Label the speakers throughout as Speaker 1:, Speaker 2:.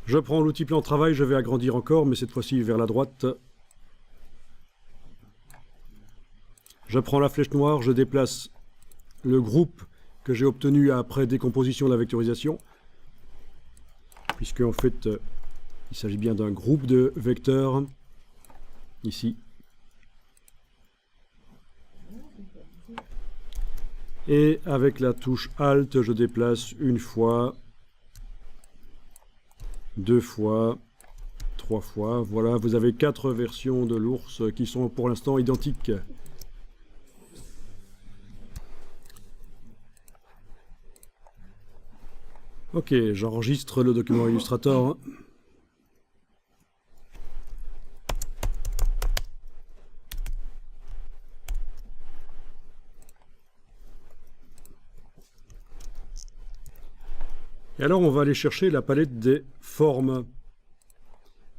Speaker 1: Je prends l'outil plan de travail, je vais agrandir encore, mais cette fois-ci vers la droite. Je prends la flèche noire, je déplace le groupe que j'ai obtenu après décomposition de la vectorisation, puisque en fait, il s'agit bien d'un groupe de vecteurs, ici. Et avec la touche Alt, je déplace une fois, deux fois, trois fois. Voilà, vous avez 4 versions de l'ours qui sont pour l'instant identiques. Ok, j'enregistre le document Illustrator. Et alors, on va aller chercher la palette des formes.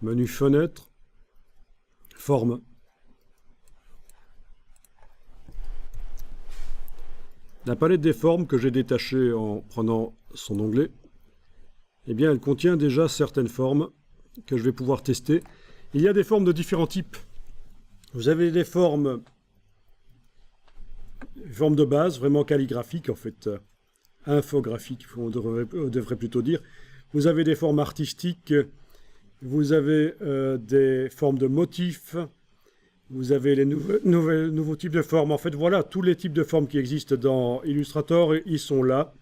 Speaker 1: Menu Fenêtre, Formes. La palette des formes que j'ai détachée en prenant son onglet, eh bien, elle contient déjà certaines formes que je vais pouvoir tester. Il y a des formes de différents types. Vous avez des formes de base, vraiment calligraphiques, en fait, infographiques, on devrait plutôt dire. Vous avez des formes artistiques, vous avez des formes de motifs, vous avez les nouveaux types de formes. En fait, voilà, tous les types de formes qui existent dans Illustrator, ils sont là.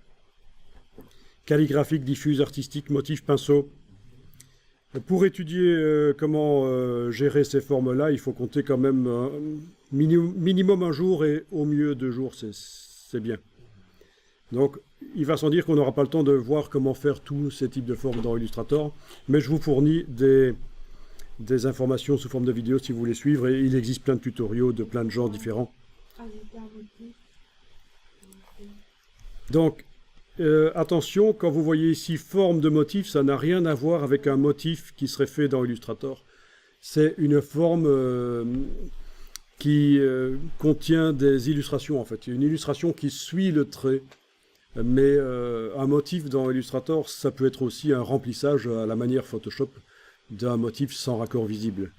Speaker 1: Calligraphique, diffuse, artistique, motif, pinceau. Pour étudier comment gérer ces formes-là, il faut compter quand même minimum un jour et au mieux 2 jours, c'est bien. Donc, il va sans dire qu'on n'aura pas le temps de voir comment faire tous ces types de formes dans Illustrator, mais je vous fournis des informations sous forme de vidéo si vous voulez suivre, et il existe plein de tutoriaux de plein de genres différents. Donc, attention, quand vous voyez ici forme de motif, ça n'a rien à voir avec un motif qui serait fait dans Illustrator. C'est une forme qui contient des illustrations, en fait. Une illustration qui suit le trait. Mais un motif dans Illustrator, ça peut être aussi un remplissage à la manière Photoshop d'un motif sans raccord visible.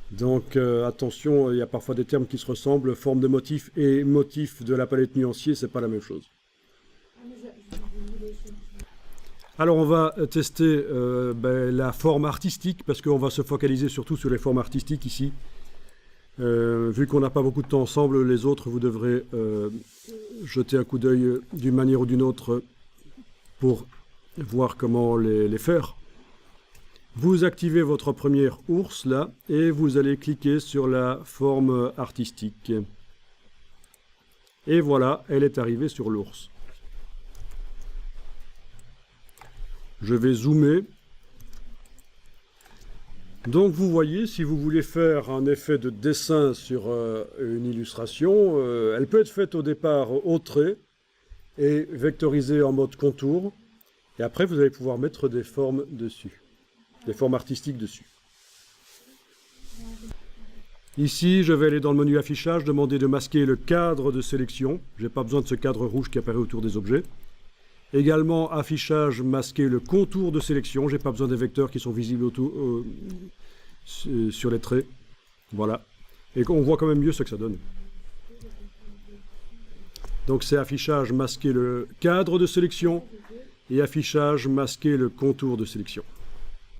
Speaker 1: Donc attention, il y a parfois des termes qui se ressemblent. Forme de motif et motif de la palette nuancier, c'est pas la même chose. Alors on va tester la forme artistique, parce qu'on va se focaliser surtout sur les formes artistiques ici. Vu qu'on n'a pas beaucoup de temps ensemble, les autres, vous devrez jeter un coup d'œil d'une manière ou d'une autre pour voir comment les faire. Vous activez votre premier ours là, et vous allez cliquer sur la forme artistique. Et voilà, elle est arrivée sur l'ours. Je vais zoomer. Donc vous voyez, si vous voulez faire un effet de dessin sur une illustration, elle peut être faite au départ au trait et vectorisée en mode contour. Et après, vous allez pouvoir mettre des formes dessus, des formes artistiques dessus. Ici, je vais aller dans le menu affichage, demander de masquer le cadre de sélection. Je n'ai pas besoin de ce cadre rouge qui apparaît autour des objets. Également, affichage, masquer le contour de sélection. Je n'ai pas besoin des vecteurs qui sont visibles sur les traits. Voilà. Et on voit quand même mieux ce que ça donne. Donc c'est affichage, masquer le cadre de sélection et affichage, masquer le contour de sélection.